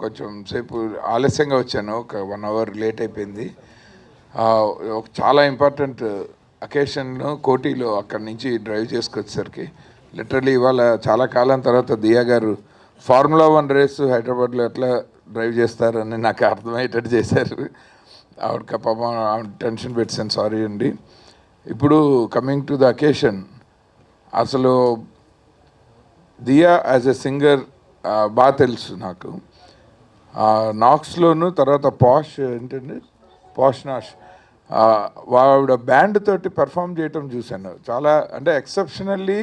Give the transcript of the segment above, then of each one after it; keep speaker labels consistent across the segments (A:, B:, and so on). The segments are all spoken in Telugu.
A: కొంచెం సేపు ఆలస్యంగా వచ్చాను, ఒక 1 అవర్ లేట్ అయిపోయింది. ఒక చాలా ఇంపార్టెంట్ అకేషన్ కోటిలో అక్కడి నుంచి డ్రైవ్ చేసుకొచ్చేసరికి లిటరలీ ఇవాళ చాలా కాలం తర్వాత దియా గారు ఫార్ములా 1 రేసు హైదరాబాద్లో ఎట్లా డ్రైవ్ చేస్తారని నాకు అర్థమయ్యేటట్టు చేశారు. ఆవిడకి పాపం టెన్షన్ పెట్టాను, సారీ అండి. ఇప్పుడు కమింగ్ టు ద అకేషన్, అసలు దియా యాజ్ ఎ సింగర్ బాగా తెలుసు నాకు. నాక్స్లోను తర్వాత పాష్ ఏంటండి పాష్ నాష్ ఆవిడ బ్యాండ్ తోటి పెర్ఫామ్ చేయటం చూశాను. చాలా అంటే ఎక్సెప్షనల్లీ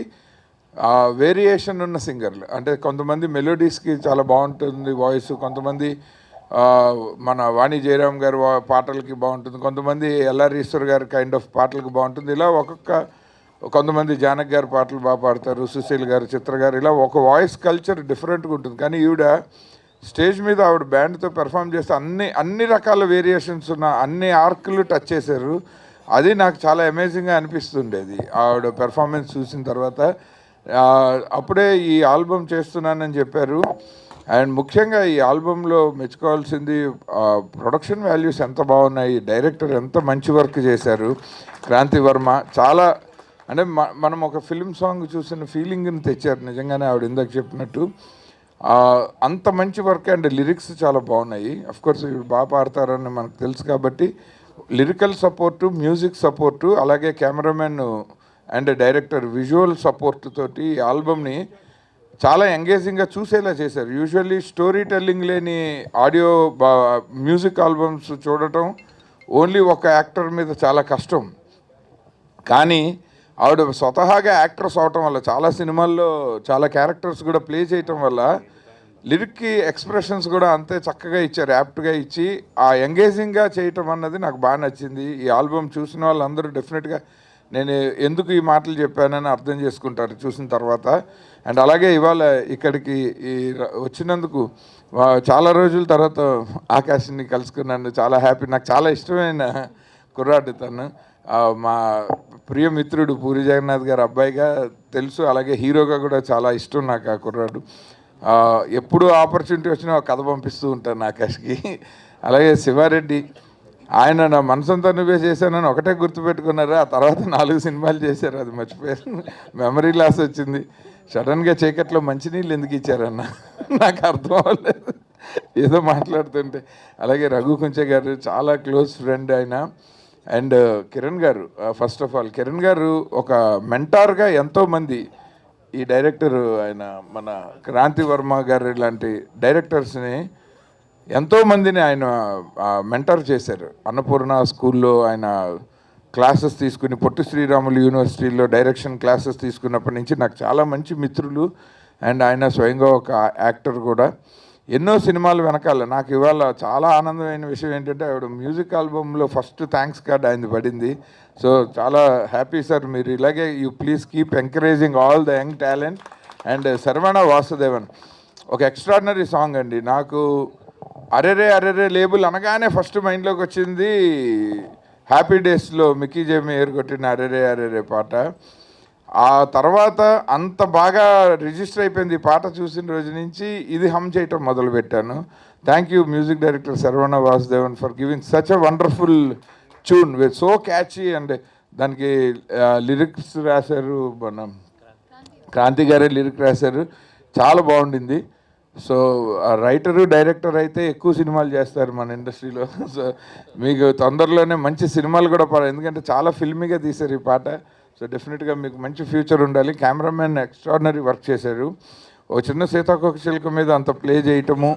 A: వేరియేషన్ ఉన్న సింగర్లు, అంటే కొంతమంది మెలోడీస్కి చాలా బాగుంటుంది వాయిస్, కొంతమంది మన వాణి జయరామ్ గారి పాటలకి బాగుంటుంది, కొంతమంది ఎల్ఆర్ ఈశ్వర్ గారి కైండ్ ఆఫ్ పాటలకు బాగుంటుంది. ఇలా కొంతమంది జానక్ గారి పాటలు బాగా పాడతారు, సుశీల్ గారు, చిత్ర గారు, ఇలా ఒక వాయిస్ కల్చర్ డిఫరెంట్గా ఉంటుంది. కానీ ఈవిడ స్టేజ్ మీద ఆవిడ బ్యాండ్తో పెర్ఫామ్ చేస్తే అన్ని రకాల వేరియేషన్స్ ఉన్న అన్ని ఆర్కులు టచ్ చేశారు. అది నాకు చాలా అమేజింగ్గా అనిపిస్తుండేది ఆవిడ పెర్ఫార్మెన్స్ చూసిన తర్వాత. అప్పుడే ఈ ఆల్బమ్ చేస్తున్నానని చెప్పారు. అండ్ ముఖ్యంగా ఈ ఆల్బంలో మెచ్చుకోవాల్సింది ప్రొడక్షన్ వాల్యూస్ ఎంత బాగున్నాయి, డైరెక్టర్ ఎంత మంచి వర్క్ చేశారు, క్రాంతి వర్మ. చాలా అంటే మనం ఒక ఫిల్మ్ సాంగ్ చూసిన ఫీలింగ్ని తెచ్చారు నిజంగానే ఆవిడ ఇందాక చెప్పినట్టు. అంత మంచి వర్క్. అండ్ లిరిక్స్ చాలా బాగున్నాయి. అఫ్కోర్స్ ఇవి బాగా పాడతారని మనకు తెలుసు కాబట్టి లిరికల్ సపోర్టు, మ్యూజిక్ సపోర్టు, అలాగే cameraman and director visual support తోటి ఈ ఆల్బమ్ని చాలా ఎంగేజింగ్గా చూసేలా చేశారు. యూజువల్లీ స్టోరీ టెల్లింగ్ లేని ఆడియో మ్యూజిక్ ఆల్బమ్స్ చూడటం ఓన్లీ ఒక యాక్టర్ మీద చాలా కష్టం. కానీ ఆవిడ స్వతహాగా యాక్ట్రెస్ అవటం వల్ల, చాలా సినిమాల్లో చాలా క్యారెక్టర్స్ కూడా ప్లే చేయటం వల్ల లిరిక్కి ఎక్స్ప్రెషన్స్ కూడా అంతే చక్కగా ఇచ్చారు, యాప్ట్గా ఇచ్చి ఆ ఎంగేజింగ్గా చేయటం అన్నది నాకు బాగా నచ్చింది. ఈ ఆల్బమ్ చూసిన వాళ్ళందరూ డెఫినెట్గా నేను ఎందుకు ఈ మాటలు చెప్పానని అర్థం చేసుకుంటారు చూసిన తర్వాత. అండ్ అలాగే ఇవాళ ఇక్కడికి వచ్చినందుకు చాలా రోజుల తర్వాత ఆకాష్ని కలుసుకున్నాను, చాలా హ్యాపీ. నాకు చాలా ఇష్టమైన కుర్రాడు తను, మా ప్రియమిత్రుడు పూరి జగన్నాథ్ గారు అబ్బాయిగా తెలుసు, అలాగే హీరోగా కూడా చాలా ఇష్టం నాకు ఆ కుర్రాడు. ఎప్పుడు ఆపర్చునిటీ వచ్చినా కథ పంపిస్తూ ఉంటాను ఆకాష్కి. అలాగే శివారెడ్డి, ఆయన నా మనసంతా నువ్వే చేశానని ఒకటే గుర్తుపెట్టుకున్నారు, ఆ తర్వాత 4 సినిమాలు చేశారు, అది మర్చిపోయారు. మెమరీ లాస్ వచ్చింది. సడన్గా చీకట్లో మంచినీళ్ళు ఎందుకు ఇచ్చారన్న నాకు అర్థం అవ్వలేదు ఏదో మాట్లాడుతుంటే. అలాగే రఘు కుంచె గారు చాలా క్లోజ్ ఫ్రెండ్ ఆయన. అండ్ కిరణ్ గారు, ఫస్ట్ ఆఫ్ ఆల్ కిరణ్ గారు ఒక మెంటార్గా ఎంతోమంది ఈ డైరెక్టర్ ఆయన మన క్రాంతి వర్మ గారు లాంటి డైరెక్టర్స్ని ఎంతోమందిని ఆయన మెంటర్ చేశారు. అన్నపూర్ణ స్కూల్లో ఆయన క్లాసెస్ తీసుకుని, పొట్టి శ్రీరాములు యూనివర్సిటీలో డైరెక్షన్ క్లాసెస్ తీసుకున్నప్పటి నుంచి నాకు చాలా మంచి మిత్రులు. అండ్ ఆయన స్వయంగా ఒక యాక్టర్ కూడా. ఎన్నో సినిమాలు వెనకాల నాకు ఇవాళ చాలా ఆనందమైన విషయం ఏంటంటే ఆవిడ మ్యూజిక్ ఆల్బంలో ఫస్ట్ థ్యాంక్స్ కార్డ్ ఆయనది పడింది. సో చాలా హ్యాపీ సార్, మీరు ఇలాగే you please keep encouraging all the young talent. And Saravana Vasudevan ఒక ఎక్స్ట్రాడినరీ సాంగ్ అండి. నాకు అరెరే అరెరే లేబుల్ అనగానే ఫస్ట్ మైండ్లోకి వచ్చింది హ్యాపీ డేస్లో మిక్కీ జేమి కొట్టిన అరెరే అరెరే పాట. ఆ తర్వాత అంత బాగా రిజిస్టర్ అయిపోయింది ఈ పాట చూసిన రోజు నుంచి ఇది హమ్ చేయటం మొదలుపెట్టాను. Thank you music director Saravana Vasudevan for giving such a wonderful tune with so catchy. And దానికి లిరిక్స్ రాశారు మన క్రాంతి గారే లిరిక్ రాశారు, చాలా బాగుండింది. సో రైటరు డైరెక్టర్ అయితే ఎక్కువ సినిమాలు చేస్తారు మన ఇండస్ట్రీలో. సో మీకు తొందరలోనే మంచి సినిమాలు కూడా ఎందుకంటే చాలా ఫిల్మీగా తీశారు ఈ పాట. సో డెఫినెట్గా మీకు మంచి ఫ్యూచర్ ఉండాలి. కెమెరామెన్ ఎక్స్ట్రాడినరీ వర్క్ చేశారు. ఒక చిన్న సీతాకోక చిలుక మీద అంత ప్లే చేయటము,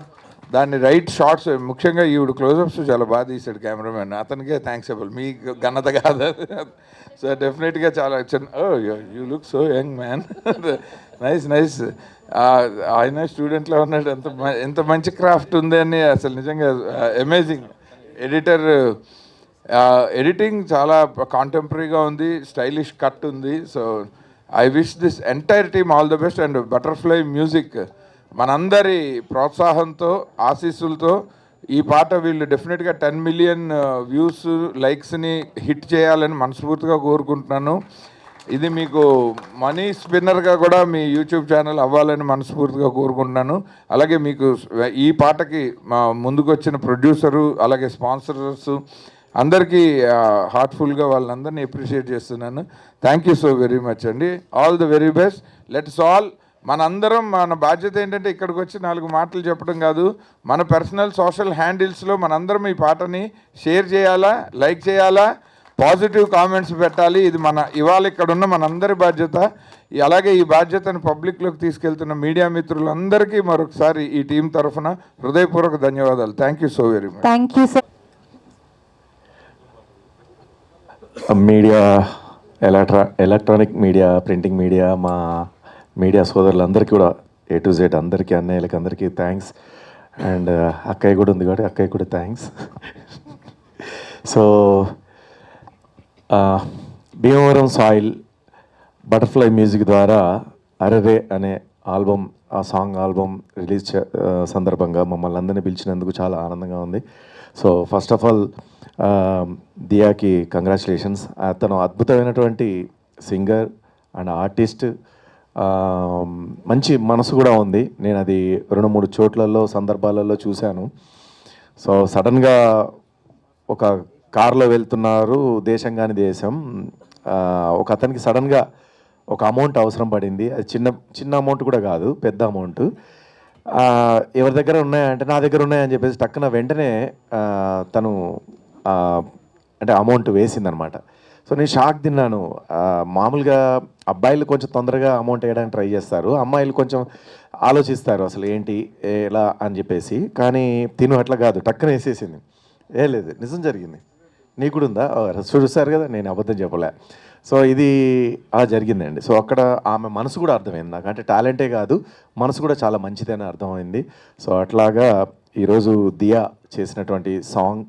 A: దాన్ని రైట్ షార్ట్స్, ముఖ్యంగా ఈవిడ క్లోజప్స్ చాలా బాగా తీశాడు కెమెరామెన్, అతనికే థ్యాంక్స్ అవ్వాలి, మీ ఘనత కాదు. సో డెఫినెట్గా చాలా you look so young man, nice nice. ఆయన స్టూడెంట్లో ఉన్నాడు, ఎంత మంచి క్రాఫ్ట్ ఉంది అని అసలు నిజంగా అమేజింగ్. ఎడిటింగ్ చాలా కాంటెంపరీగా ఉంది, స్టైలిష్ కట్ ఉంది. So I wish this entire team all the best. And butterfly music మనందరి ప్రోత్సాహంతో ఆశీస్సులతో ఈ పాట వీళ్ళు డెఫినెట్గా 10 మిలియన్ వ్యూస్ లైక్స్ని హిట్ చేయాలని మనస్ఫూర్తిగా కోరుకుంటున్నాను. ఇది మీకు మనీ స్పిన్నర్గా కూడా మీ యూట్యూబ్ ఛానల్ అవ్వాలని మనస్ఫూర్తిగా కోరుకుంటున్నాను. అలాగే మీకు ఈ పాటకి మా ముందుకు వచ్చిన ప్రొడ్యూసరు అలాగే స్పాన్సర్స్ అందరికీ హార్ట్ఫుల్గా వాళ్ళందరినీ అప్రిషియేట్ చేస్తున్నాను. Thank you so very much అండి. All the very best. Let's all మనందరం మన బాధ్యత ఏంటంటే ఇక్కడికి వచ్చి 4 మాటలు చెప్పడం కాదు, మన పర్సనల్ సోషల్ హ్యాండిల్స్లో మనందరం ఈ పాటని షేర్ చేయాలా, లైక్ చేయాలా, పాజిటివ్ కామెంట్స్ పెట్టాలి. ఇది ఇవాళ ఇక్కడ ఉన్న మనందరి బాధ్యత. అలాగే ఈ బాధ్యతను పబ్లిక్లోకి తీసుకెళ్తున్న మీడియా మిత్రులందరికీ మరొకసారి ఈ టీం తరఫున హృదయపూర్వక ధన్యవాదాలు. Thank you so very much.
B: Thank you sir.
C: Media, electronic media, printing media, మా మీడియా సోదరులందరికీ కూడా A to Z అందరికీ, అన్నయ్యలకి అందరికీ థ్యాంక్స్. అండ్ అక్కయ్య కూడా ఉంది కాబట్టి అక్కయ్య కూడా thanks. So Bhimavaram soil butterfly music ద్వారా అరెరే అనే ఆల్బమ్, ఆ సాంగ్ ఆల్బమ్ రిలీజ్ సందర్భంగా మమ్మల్ని అందరినీ పిలిచినందుకు చాలా ఆనందంగా ఉంది. సో ఫస్ట్ ఆఫ్ ఆల్ దియాకి కంగ్రాచులేషన్స్. అతను అద్భుతమైనటువంటి సింగర్ అండ్ ఆర్టిస్ట్, మంచి మనసు కూడా ఉంది. నేను అది 2-3 చోట్లలో సందర్భాలలో చూశాను. సో సడన్గా ఒక కారులో వెళ్తున్నారు, దేశం కాని దేశం, ఒక అతనికి సడన్గా ఒక అమౌంట్ అవసరం పడింది. అది చిన్న అమౌంట్ కూడా కాదు, పెద్ద అమౌంట్. ఎవరి దగ్గర ఉన్నాయంటే నా దగ్గర ఉన్నాయని చెప్పేసి టక్కున వెంటనే తను అంటే అమౌంట్ వేసిందనమాట. సో నేను షాక్ తిన్నాను. మామూలుగా అబ్బాయిలు కొంచెం తొందరగా అమౌంట్ వేయడానికి ట్రై చేస్తారు, అమ్మాయిలు కొంచెం ఆలోచిస్తారు అసలు ఏంటి ఎలా అని చెప్పేసి. కానీ తిను అట్లా కాదు, టక్కున వేసేసింది. లేదు, నిజం జరిగింది. నీకు కూడా ఉందా? చూస్తారు కదా, నేను అబద్ధం చెప్పలే. సో ఇది అలా జరిగిందండి. సో అక్కడ ఆమె మనసు కూడా అర్థమైంది నాకు. అంటే టాలెంటే కాదు, మనసు కూడా చాలా మంచిదని అర్థమైంది. సో అట్లాగా ఈరోజు దియా చేసినటువంటి సాంగ్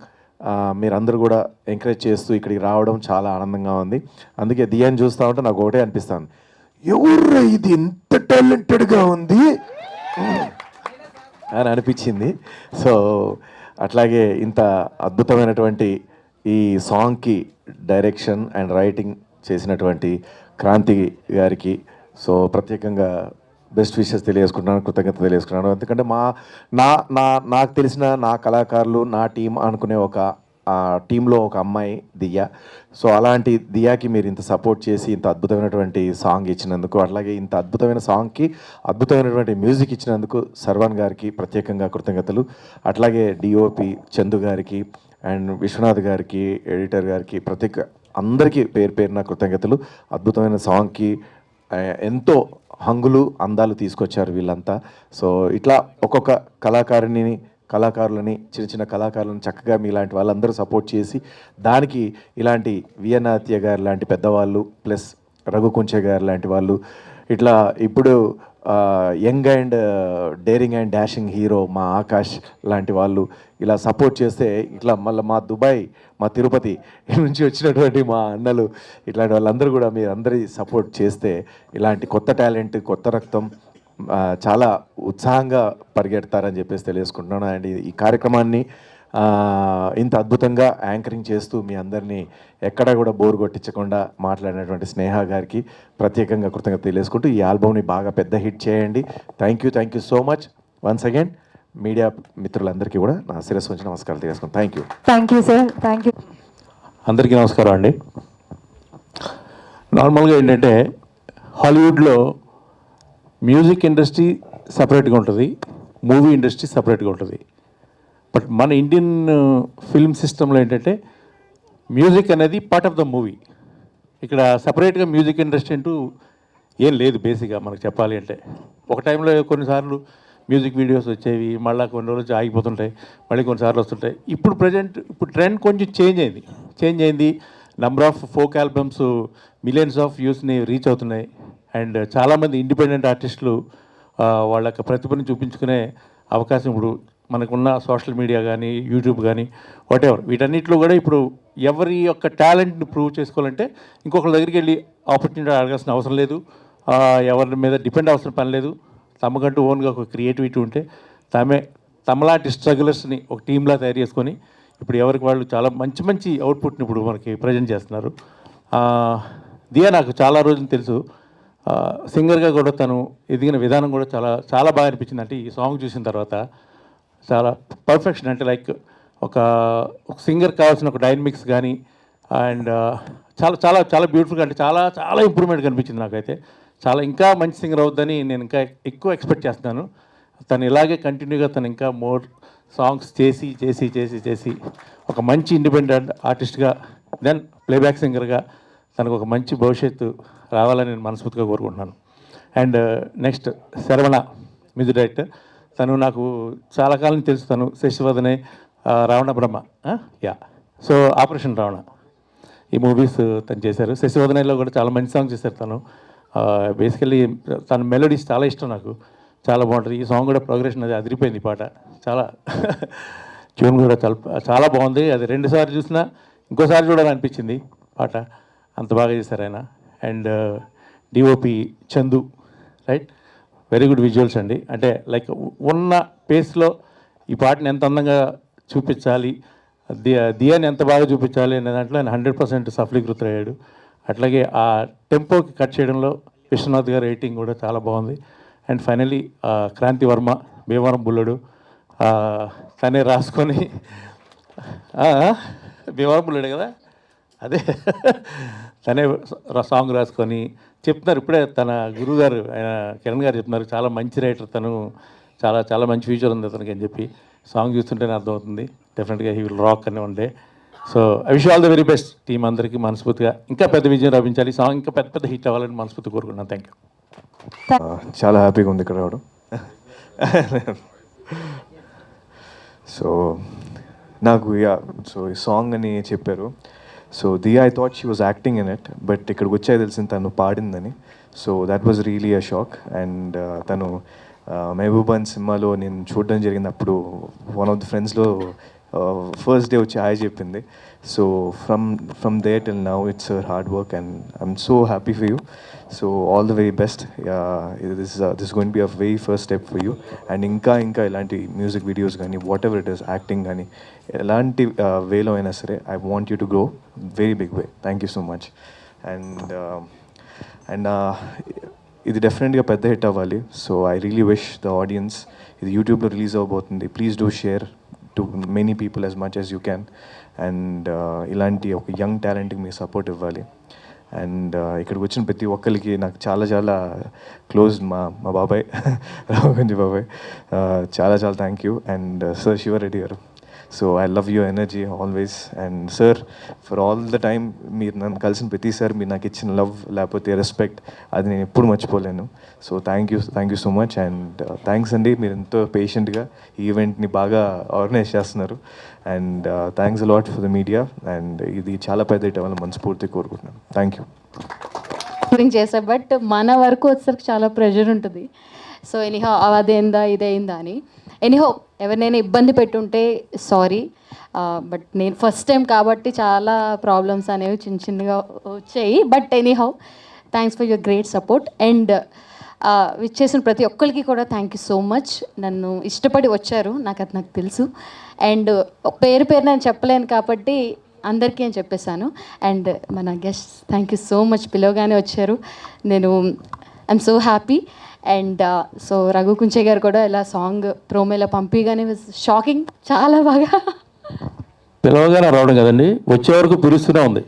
C: మీరందరూ కూడా ఎంకరేజ్ చేస్తూ ఇక్కడికి రావడం చాలా ఆనందంగా ఉంది. అందుకే దియాని చూస్తూ ఉంటే నాకు ఒకటే అనిపిస్తాను, ఎవరు ఇది ఇంత టాలెంటెడ్గా ఉంది అని అనిపించింది. సో అట్లాగే ఇంత అద్భుతమైనటువంటి ఈ సాంగ్కి డైరెక్షన్ అండ్ రైటింగ్ చేసినటువంటి క్రాంతి గారికి సో ప్రత్యేకంగా బెస్ట్ విషెస్ తెలియజేసుకుంటున్నాను, కృతజ్ఞత తెలియజేసుకున్నాను. ఎందుకంటే నాకు తెలిసిన నా కళాకారులు, నా టీం అనుకునే ఒక టీంలో ఒక అమ్మాయి దియా. సో అలాంటి దియాకి మీరు ఇంత సపోర్ట్ చేసి ఇంత అద్భుతమైనటువంటి సాంగ్ ఇచ్చినందుకు, అట్లాగే ఇంత అద్భుతమైన సాంగ్కి అద్భుతమైనటువంటి మ్యూజిక్ ఇచ్చినందుకు సర్వాన్ గారికి ప్రత్యేకంగా కృతజ్ఞతలు. అట్లాగే డిఓపి చందు గారికి అండ్ విశ్వనాథ్ గారికి, ఎడిటర్ గారికి, అందరికీ పేరు పేరున కృతజ్ఞతలు. అద్భుతమైన సాంగ్కి ఎంతో హంగులు, అందాలు తీసుకొచ్చారు వీళ్ళంతా. సో ఇట్లా ఒక్కొక్క కళాకారులని చిన్న చిన్న కళాకారులను చక్కగా మీలాంటి వాళ్ళందరూ సపోర్ట్ చేసి దానికి ఇలాంటి విఎన్ఆత్య గారు లాంటి పెద్దవాళ్ళు ప్లస్ రఘు కుంచె గారు లాంటి వాళ్ళు, ఇట్లా ఇప్పుడు young and daring and dashing hero మా ఆకాష్ లాంటి వాళ్ళు ఇలా సపోర్ట్ చేస్తే, ఇట్లా మళ్ళీ మా దుబాయ్, మా తిరుపతి నుంచి వచ్చినటువంటి మా అన్నలు, ఇట్లాంటి వాళ్ళందరూ కూడా మీరు అందరి సపోర్ట్ చేస్తే ఇలాంటి కొత్త టాలెంట్, కొత్త రక్తం చాలా ఉత్సాహంగా పరిగెడతారని చెప్పేసి తెలియజేసుకుంటున్నాను. అండ్ ఈ కార్యక్రమాన్ని ఇంత అద్భుతంగా యాంకరింగ్ చేస్తూ మీ అందరినీ ఎక్కడా కూడా బోర్ కొట్టించకుండా మాట్లాడినటువంటి స్నేహ గారికి ప్రత్యేకంగా కృతజ్ఞత తెలియజేసుకుంటూ ఈ ఆల్బమ్ని బాగా పెద్ద హిట్ చేయండి. Thank you so much once again. Media మిత్రులందరికీ కూడా నా శిరస్సు వచ్చి నమస్కారాలు తెలియజేసుకుంటాను. Thank you
B: sir. Thank you.
D: అందరికీ నమస్కారం అండి. నార్మల్గా ఏంటంటే హాలీవుడ్లో మ్యూజిక్ ఇండస్ట్రీ సపరేట్గా ఉంటుంది, మూవీ ఇండస్ట్రీ సపరేట్గా ఉంటుంది. బట్ మన ఇండియన్ ఫిల్మ్ సిస్టంలో ఏంటంటే మ్యూజిక్ అనేది పార్ట్ ఆఫ్ ద మూవీ. ఇక్కడ సపరేట్గా మ్యూజిక్ ఇండస్ట్రీ అంటూ ఏం లేదు బేసిక్గా మనకు చెప్పాలి అంటే. ఒక టైంలో కొన్నిసార్లు మ్యూజిక్ వీడియోస్ వచ్చేవి, మళ్ళీ కొన్ని రోజులు ఆగిపోతుంటాయి, మళ్ళీ కొన్నిసార్లు వస్తుంటాయి. ఇప్పుడు ట్రెండ్ కొంచెం చేంజ్ అయింది. Number of folk albums millions of వ్యూస్ని రీచ్ అవుతున్నాయి. అండ్ చాలామంది ఇండిపెండెంట్ ఆర్టిస్టులు వాళ్ళ యొక్క ప్రతిభను చూపించుకునే అవకాశం ఇప్పుడు మనకున్న సోషల్ మీడియా కానీ, యూట్యూబ్ కానీ, వాటెవర్, వీటన్నిటిలో కూడా ఇప్పుడు ఎవరి యొక్క టాలెంట్ని ప్రూవ్ చేసుకోవాలంటే ఇంకొకరి దగ్గరికి వెళ్ళి ఆపర్చునిటీ అడగాల్సిన అవసరం లేదు, ఎవరి మీద డిపెండ్ అవసరం పని లేదు. తమకంటూ ఓన్గా ఒక క్రియేటివిటీ ఉంటే తమలాంటి స్ట్రగులర్స్ని ఒక టీంలా తయారు చేసుకొని ఇప్పుడు ఎవరికి వాళ్ళు చాలా మంచి అవుట్పుట్ని ఇప్పుడు మనకి ప్రజెంట్ చేస్తున్నారు. దియా నాకు చాలా రోజులు తెలుసు. సింగర్గా కూడా తను ఎదిగిన విధానం కూడా చాలా చాలా బాగా అనిపించింది. అంటే ఈ సాంగ్ చూసిన తర్వాత చాలా పర్ఫెక్షన్, అంటే లైక్ ఒక సింగర్ కావాల్సిన ఒక డైనమిక్స్ కానీ అండ్ చాలా చాలా చాలా బ్యూటిఫుల్గా, అంటే చాలా చాలా ఇంప్రూవ్మెంట్ కనిపించింది నాకైతే. చాలా ఇంకా మంచి సింగర్ అవుద్దని నేను ఇంకా ఎక్కువ ఎక్స్పెక్ట్ చేస్తున్నాను. తను ఇలాగే కంటిన్యూగా తను ఇంకా మోర్ సాంగ్స్ చేసి చేసి చేసి చేసి ఒక మంచి ఇండిపెండెంట్ ఆర్టిస్ట్గా, దెన్ ప్లేబ్యాక్ సింగర్గా తనకు ఒక మంచి భవిష్యత్తు రావాలని నేను మనస్ఫూర్తిగా కోరుకుంటున్నాను. And next Saravana music director. తను నాకు చాలా కాలం తెలుసు. తను శశివదనే, రావణ బ్రహ్మ, యా, సో ఆపరేషన్ రావణ ఈ మూవీస్ తను చేశారు. శశివదనలో కూడా చాలా మంచి సాంగ్ చేశారు తను. బేసికల్లీ తన మెలోడీస్ చాలా ఇష్టం నాకు, చాలా బాగుంటుంది. ఈ సాంగ్ కూడా ప్రోగ్రెషన్ అది అదిరిపోయింది. ఈ పాట చాలా ట్యూన్ కూడా చాలా చాలా బాగుంది. అది రెండుసార్లు చూసినా ఇంకోసారి చూడాలనిపించింది పాట, అంత బాగా చేశారు ఆయన. And DOP Chandu, right, very good visuals అండి. అంటే లైక్ ఉన్న పేస్లో ఈ పాటని ఎంత అందంగా చూపించాలి, దియాని ఎంత బాగా చూపించాలి అనే దాంట్లో ఆయన 100% సఫలీకృతయ్యాడు. అట్లాగే ఆ టెంపోకి కట్ చేయడంలో విశ్వనాథ్ గారి రేటింగ్ కూడా చాలా బాగుంది. అండ్ ఫైనలీ క్రాంతి వర్మ, భీమవరం బుల్లడు, తనే రాసుకొని, భీమవరం బుల్లడే కదా, అదే తనే సాంగ్ రాసుకొని చెప్తున్నారు. ఇప్పుడే తన గురువుగారు ఆయన కిరణ్ గారు చెప్తున్నారు, చాలా మంచి రైటర్ తను, చాలా చాలా మంచి ఫ్యూచర్ ఉంది అతనికి అని చెప్పి. సాంగ్ చూస్తుంటేనే అర్థమవుతుంది. డెఫినెట్గా హీ విల్ రాక్ అని ఉండే. So I wish all the very best team అందరికీ. మనస్ఫూర్తిగా ఇంకా పెద్ద విజయం లభించాలి, సాంగ్ ఇంకా పెద్ద పెద్ద హిట్ అవ్వాలని మనస్ఫూర్తి కోరుకుంటున్నాను. Thank you.
C: చాలా హ్యాపీగా ఉంది ఇక్కడ రావడం. సో నాకు సో ఈ సాంగ్ అని చెప్పారు. So Diya, I thought she was acting in it, but ఇక్కడికి వచ్చాయి తెలిసింది తను పాడిందని. So that was really a shock. And తను మెహబూబాన్ సినిమాలో నేను చూడడం జరిగింది. అప్పుడు వన్ ఆఫ్ ది ఫ్రెండ్స్లో ఫస్ట్ డే వచ్చి హాయ్ చెప్పింది. So from then till now it's hard work and I'm so happy for you. So all the very best. This going be a very first step for you. And ఇంకా ఇంకా ఇలాంటి మ్యూజిక్ వీడియోస్ కానీ whatever it is, acting కానీ ఎలాంటి వేలో అయినా సరే, I want you to grow very big way. Thank you so much. And ఇది డెఫినెట్గా పెద్ద హిట్ అవ్వాలి. So I really wish the audience, ఇది యూట్యూబ్లో రిలీజ్ అవబోతుంది, please do share to many people as much as you can. And ఇలాంటి ఒక యంగ్ టాలెంట్కి మీ సపోర్ట్ ఇవ్వాలి. అండ్ ఇక్కడికి వచ్చిన ప్రతి ఒక్కరికి నాకు చాలా చాలా క్లోజ్ మా బాబాయ్ రాఘవగంజి బాబాయ్, చాలా చాలా thank you. And sir Shiva Reddy గారు, so I love your energy always. And sir, for all the time మీరు నన్ను కలిసిన ప్రతిసారి మీరు నాకు ఇచ్చిన లవ్ లేకపోతే రెస్పెక్ట్, అది నేను ఎప్పుడు మర్చిపోలేను. So thank you so much. And thanks అండి, మీరు ఎంతో పేషెంట్గా ఈ ఈవెంట్ని బాగా ఆర్గనైజ్ చేస్తున్నారు. And thanks a lot for the media. And ఇది చాలా పెద్ద హిట్ అవ్వాలని మనస్ఫూర్తిగా కోరుకుంటున్నాను. Thank you.
B: చేసా, బట్ మన వరకు వచ్చేసరికి చాలా ప్రెషర్ ఉంటుంది. సో ఎనీహౌ అదేందా ఇదేందా అని, ఎనీహౌ ఎవరినైనా ఇబ్బంది పెట్టుంటే సారీ. బట్ నేను ఫస్ట్ టైం కాబట్టి చాలా ప్రాబ్లమ్స్ అనేవి చిన్న చిన్నగా వచ్చాయి. But anyhow thanks for your great support. And విచ్చేసిన ప్రతి ఒక్కరికి కూడా థ్యాంక్ యూ సో మచ్. నన్ను ఇష్టపడి వచ్చారు, నాకు తెలుసు. అండ్ పేరు నేను చెప్పలేను కాబట్టి అందరికీ అని చెప్పేశాను. అండ్ మన guest thank you so much, పిలవగానే వచ్చారు. నేను I'm so happy. And so Raghu Kunche గారు కూడా ఇలా సాంగ్ ప్రోమో ఇలా పంపిగానే షాకింగ్, చాలా బాగా.
D: పిలవగానే రావడం కదండి, వచ్చే వరకు పిలుస్తూనే ఉంది.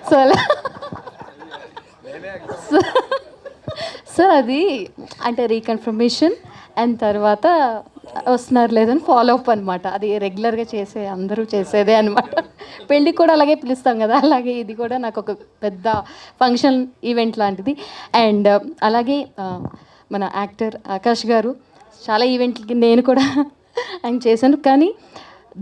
B: సో అలా సో అది అంటే రీకన్ఫర్మేషన్ అండ్ తర్వాత వస్తున్నారు లేదని ఫాలో అప్ అనమాట. అది రెగ్యులర్గా అందరూ చేసేదే అనమాట. పెళ్ళికి కూడా అలాగే పిలుస్తాం కదా, అలాగే ఇది కూడా నాకు ఒక పెద్ద ఫంక్షన్ ఈవెంట్ లాంటిది. అండ్ అలాగే మన యాక్టర్ ఆకాష్ గారు చాలా ఈవెంట్లకి నేను కూడా ఆయన చేశాను. కానీ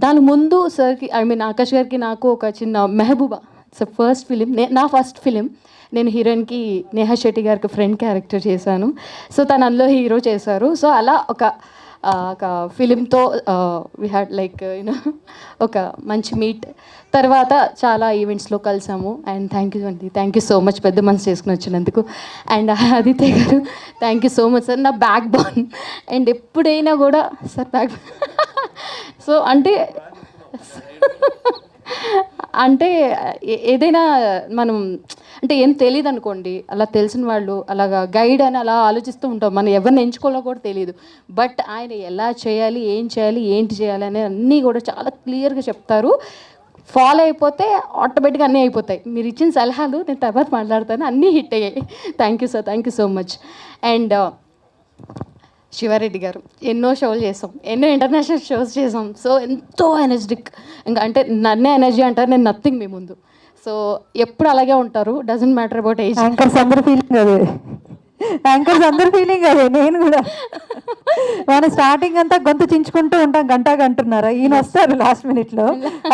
B: దాని ముందు సార్కి, ఐ మీన్ ఆకాష్ గారికి నాకు ఒక చిన్న మెహబూబా, ఇట్స్ ఫస్ట్ ఫిలిం, నా ఫస్ట్ ఫిలిం. నేను హీరోయిన్కి నేహా శెట్టి గారికి ఫ్రెండ్ క్యారెక్టర్ చేశాను. సో తను అందులో హీరో చేశారు. సో అలా ఒక ఫిలింతో వీ హ్యాడ్ లైక్ యూనో ఒక మంచి మీట్. తర్వాత చాలా ఈవెంట్స్లో కలిసాము. అండ్ థ్యాంక్ యూ అండి, థ్యాంక్ యూ సో మచ్ పెద్ద మనసు చేసుకుని వచ్చినందుకు. అండ్ ఆదిత్య గారు thank you so much sir, నా బ్యాక్ బోన్. అండ్ ఎప్పుడైనా కూడా సార్ బ్యాక్ సో అంటే ఏదైనా మనం అంటే ఏం తెలియదు అనుకోండి, అలా తెలిసిన వాళ్ళు అలాగా గైడ్ అని అలా ఆలోచిస్తూ ఉంటాం, మనం ఎవరిని ఎంచుకోవాలో కూడా తెలియదు. బట్ ఆయన ఎలా చేయాలి, ఏం చేయాలి, ఏంటి చేయాలి అనే అన్నీ కూడా చాలా క్లియర్గా చెప్తారు. ఫాలో అయిపోతే ఆటోమేటిక్గా అన్నీ అయిపోతాయి. మీరు ఇచ్చిన సలహాలు నేను తర్వాత మాట్లాడతాను, అన్నీ హిట్ అయ్యాయి. Thank you sir, thank you so much. And Siva Reddy garu, ఎన్నో షోలు చేసాం, ఎన్నో ఇంటర్నేషనల్ షోస్ చేసాం. సో ఎంతో ఎనర్జెటిక్, ఇంకా అంటే నన్నే ఎనర్జీ అంటారు, నేను నథింగ్ మీ ముందు. సో ఎప్పుడు అలాగే ఉంటారు, doesn't matter about age.
E: Anchors అందరు ఫీలింగ్ అదే, యాంకర్స్ అందరు ఫీలింగ్ అదే. నేను కూడా మన స్టార్టింగ్ అంతా గొంతు చించుకుంటూ ఉంటాం, గంటన్నారా, ఈయన వస్తారు లాస్ట్ మినిట్లో,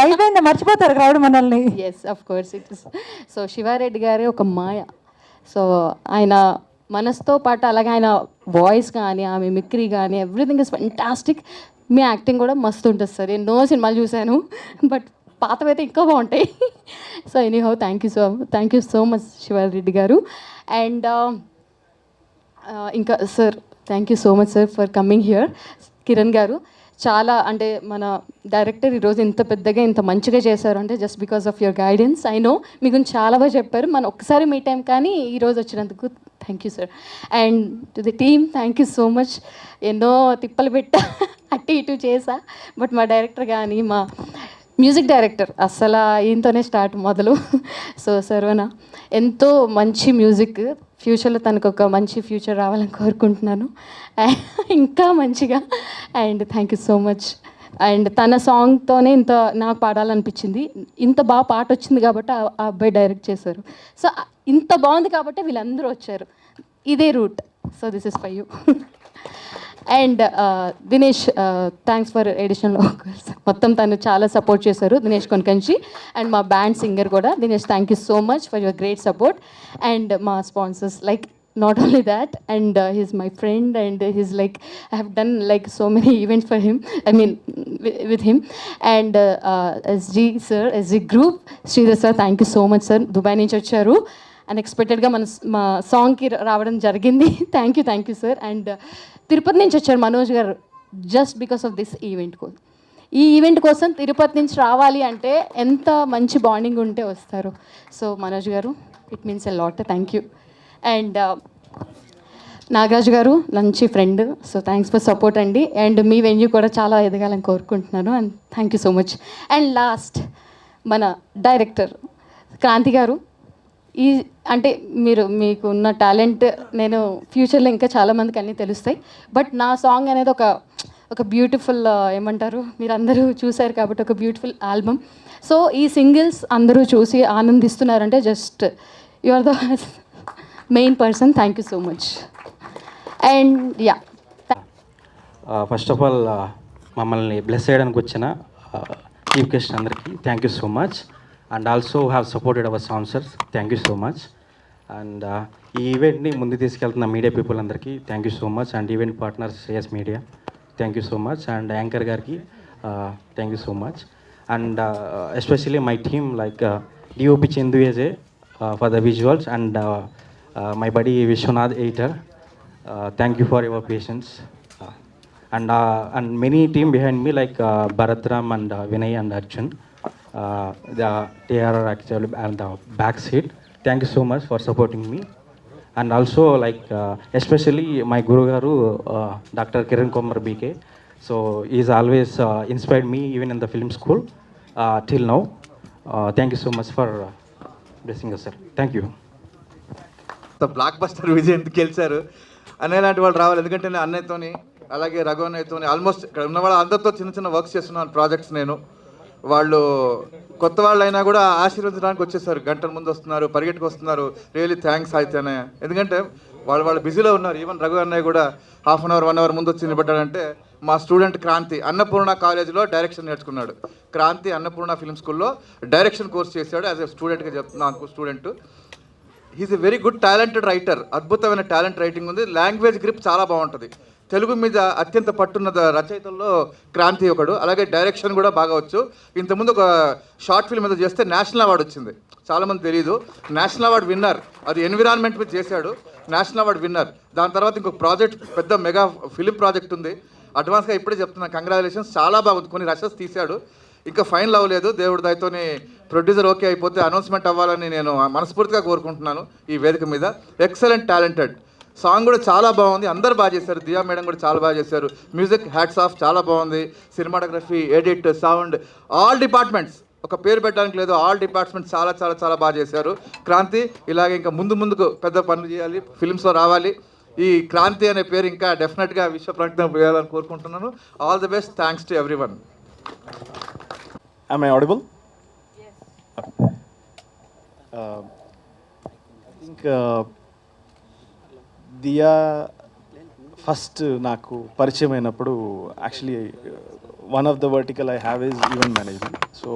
E: అయిపోయింది, మర్చిపోతారు క్రౌడ్ మనల్ని.
B: Yes, of course it is. So Siva Reddy గారే ఒక మాయ. సో ఆయన మనసుతో పాటు అలాగే ఆయన వాయిస్ కానీ, ఆ మిమిక్రీ కానీ, everything is fantastic. Me acting కూడా మస్తు ఉంటుంది సార్, ఎన్నో సినిమాలు చూశాను, బట్ పాతవైతే ఇంకా బాగుంటాయి. So anyhow thank you so much Siva Reddy garu. And ఇంకా sir, thank you so much sir for coming here. Kiran garu, చాలా అంటే మన డైరెక్టర్ ఈరోజు ఇంత పెద్దగా ఇంత మంచిగా చేశారు అంటే just because of your guidance. I know మీ గురించి చాలా బాగా చెప్పారు, మనం ఒక్కసారి మీట్ అయ్యాం కానీ ఈరోజు వచ్చినందుకు thank you sir. And to the team thank you so much. ఎన్నో తిప్పలు పెట్టా, అటు ఇటు చేసా, బట్ మా డైరెక్టర్ కానీ మా మ్యూజిక్ డైరెక్టర్ అస్సలు ఈయనతోనే స్టార్ట్ మొదలు. సో సర్వన ఎంతో మంచి మ్యూజిక్, ఫ్యూచర్లో తనకు ఒక మంచి ఫ్యూచర్ రావాలని కోరుకుంటున్నాను, ఇంకా మంచిగా. And thank you so much. And తన సాంగ్తోనే ఇంత నాకు పాడాలనిపించింది, ఇంత బాగా పాట వచ్చింది కాబట్టి ఆ అబ్బాయి డైరెక్ట్ చేశారు. సో ఇంత బాగుంది కాబట్టి వీళ్ళందరూ వచ్చారు, ఇదే route. So this is for you. And Dinesh, thanks for additional vocals, మొత్తం తను చాలా సపోర్ట్ చేశారు, దినేష్ కొనకంచి. అండ్ మా బ్యాండ్ సింగర్ కూడా Dinesh, thank you so much for your great support. And మా sponsors, like not only that, and he's my friend, and he's like, I have done like so many events for him, I mean with him. And SG sir, SG group, Sridhar sir, thank you so much sir. Dubai నుంచి వచ్చారు, అన్ఎక్స్పెక్టెడ్గా మా సాంగ్కి రావడం జరిగింది. Thank you sir. And Tirupati నుంచి వచ్చారు మనోజ్ గారు, జస్ట్ బికాస్ ఆఫ్ దిస్ ఈ ఈవెంట్ కోసం తిరుపతి నుంచి రావాలి అంటే ఎంత మంచి బాండింగ్ ఉంటే వస్తారు. సో మనోజ్ గారు, it means a lot, thank you. And Nagaraju గారు, మంచి friend, so thanks for support అండి. అండ్ మీ వెన్యూ కూడా చాలా ఎదగాలని కోరుకుంటున్నాను, and thank you so much. And last మన డైరెక్టర్ క్రాంతి గారు, అంటే మీకు ఉన్న టాలెంట్ నేను ఫ్యూచర్లో ఇంకా చాలామందికి అన్నీ తెలుస్తాయి, బట్ నా సాంగ్ అనేది ఒక బ్యూటిఫుల్, ఏమంటారు, మీరు అందరూ చూశారు కాబట్టి ఒక బ్యూటిఫుల్ ఆల్బమ్. సో ఈ సింగిల్స్ అందరూ చూసి ఆనందిస్తున్నారంటే just you are the main person. Thank you so much. And yeah,
F: first of all మమ్మల్ని బ్లెస్ చేయడానికి వచ్చిన చీఫ్ గెస్ట్ అందరికీ thank you so much. And also have supported our sponsors, thank you so much. And ఈ ఈవెంట్ని ముందు తీసుకెళ్తున్న మీడియా పీపుల్ అందరికీ thank you so much. And event partner Shreyas media, thank you so much. And anchor గారికి thank you so much. And especially my team like DOP Chandu AJ for the visuals, and my buddy Vishwanath editor, thank you for your patience, and many team behind me like Bharatram and Vinay and Arjun, they are actually on the back seat. Thank you so much for supporting me. And also like especially my guru garu Dr. Kiran Kumar BK, so he is always inspired me even in the film school till now. Thank you so much for blessing us sir, thank you.
G: Block buster Vijay ఎందుకు గెలిచారు అన్నయ్య లాంటి వాళ్ళు రావాలి, ఎందుకంటే నేను అన్నయ్యతోని అలాగే రఘు అన్నయ్యతోని ఆల్మోస్ట్ ఇక్కడ ఉన్న వాళ్ళు అందరితో చిన్న వర్క్స్ చేస్తున్నాను ప్రాజెక్ట్స్. నేను వాళ్ళు కొత్త వాళ్ళు అయినా కూడా ఆశీర్వదించడానికి వచ్చేసారు, గంటల ముందు వస్తున్నారు, పరిగెట్టుకు వస్తున్నారు. రియలీ థ్యాంక్స్ అయితే అన్నయ్య, ఎందుకంటే వాళ్ళు బిజీలో ఉన్నారు. ఈవెన్ రఘు అన్నయ్య కూడా హాఫ్ అన్ అవర్ 1 hour ముందు వచ్చి నిలబడ్డాడంటే మా స్టూడెంట్ క్రాంతి అన్నపూర్ణ కాలేజీలో డైరెక్షన్ నేర్చుకున్నాడు. క్రాంతి అన్నపూర్ణ ఫిల్మ్ స్కూల్లో డైరెక్షన్ కోర్స్ చేశాడు. యాజ్ ఎ స్టూడెంట్గా చెప్తున్నాను, student. He's a very good talented writer, అద్భుతమైన టాలెంట్ రైటింగ్ ఉంది, లాంగ్వేజ్ గ్రిప్ చాలా బాగుంటుంది. తెలుగు మీద అత్యంత పట్టున్న రచయితల్లో క్రాంతి ఒకడు. అలాగే డైరెక్షన్ కూడా బాగా వచ్చు. ఇంతకుముందు ఒక షార్ట్ ఫిల్మ్ మీద చేస్తే నేషనల్ అవార్డు వచ్చింది, చాలామంది తెలియదు. నేషనల్ అవార్డు విన్నర్, అది ఎన్విరాన్మెంట్ మీద చేశాడు, నేషనల్ అవార్డు విన్నర్. దాని తర్వాత ఇంకొక ప్రాజెక్ట్, పెద్ద మెగా ఫిలిం ప్రాజెక్ట్ ఉంది. అడ్వాన్స్గా ఇప్పుడే చెప్తున్నా, కంగ్రాచులేషన్స్, చాలా బాగుంది. కొన్ని రషెస్ తీశాడు, ఇంకా ఫైనల్ అవ్వలేదు. దేవుడి దయతోని ప్రొడ్యూసర్ ఓకే అయిపోతే అనౌన్స్మెంట్ అవ్వాలని నేను మనస్ఫూర్తిగా కోరుకుంటున్నాను ఈ వేదిక మీద. ఎక్సలెంట్ టాలెంటెడ్, సాంగ్ కూడా చాలా బాగుంది, అందరు బాగా చేశారు, దియా మేడం కూడా చాలా బాగా చేశారు, మ్యూజిక్ హ్యాట్స్ ఆఫ్ చాలా బాగుంది, cinematography, edit, sound, all departments, ఒక పేరు పెట్టడానికి లేదు, ఆల్ డిపార్ట్మెంట్స్ చాలా చాలా చాలా బాగా చేశారు. క్రాంతి ఇలాగే ఇంకా ముందుకు పెద్ద పనులు చేయాలి, ఫిల్మ్స్లో రావాలి. ఈ క్రాంతి అనే పేరు ఇంకా డెఫినెట్గా విశ్వ ప్రకటన చేయాలని కోరుకుంటున్నాను. All the best, thanks to everyone.
H: Am I audible? Yes. I think Diya first నాకు పరిచయం అయినప్పుడు actually one of the vertical I have is event management. So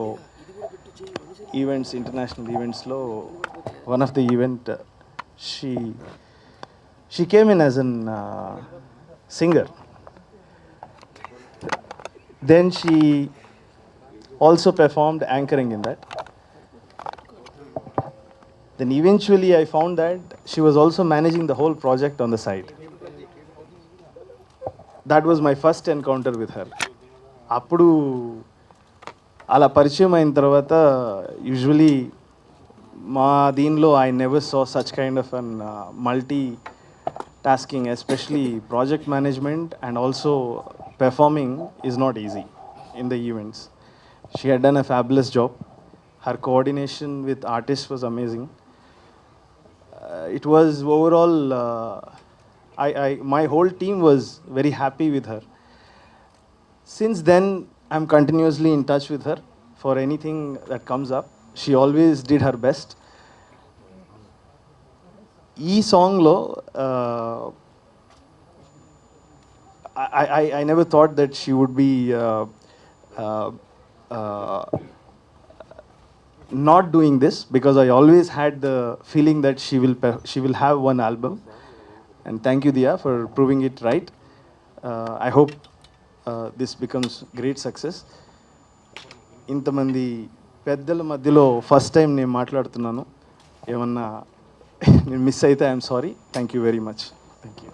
H: events, international ఈవెంట్స్లో one of the event she came in as an singer. Then she also performed anchoring in that. Then eventually I found that she was also managing the whole project on the side. That was my first encounter with her. అప్పుడు అలా పరిచయం అయిన తర్వాత యూజువలీ మా దీనిలో I never saw such kind of an multi tasking, especially project management and also performing is not easy in the events. She had done a fabulous job. Her coordination with artists was amazing. It was overall, my whole team was very happy with her. Since then, I'm continuously in touch with her for anything that comes up. She always did her best. Ee song lo, I never thought that she would be not doing this, because I always had the feeling that she will have one album. And thank you, Diya, for proving it right. I hope this becomes great success. ఇంతమంది పెద్దల మధ్యలో ఫస్ట్ టైం నేను మాట్లాడుతున్నాను. ఏమన్నా నేను మిస్ అయితే I'm sorry. Thank you very much. Thank you.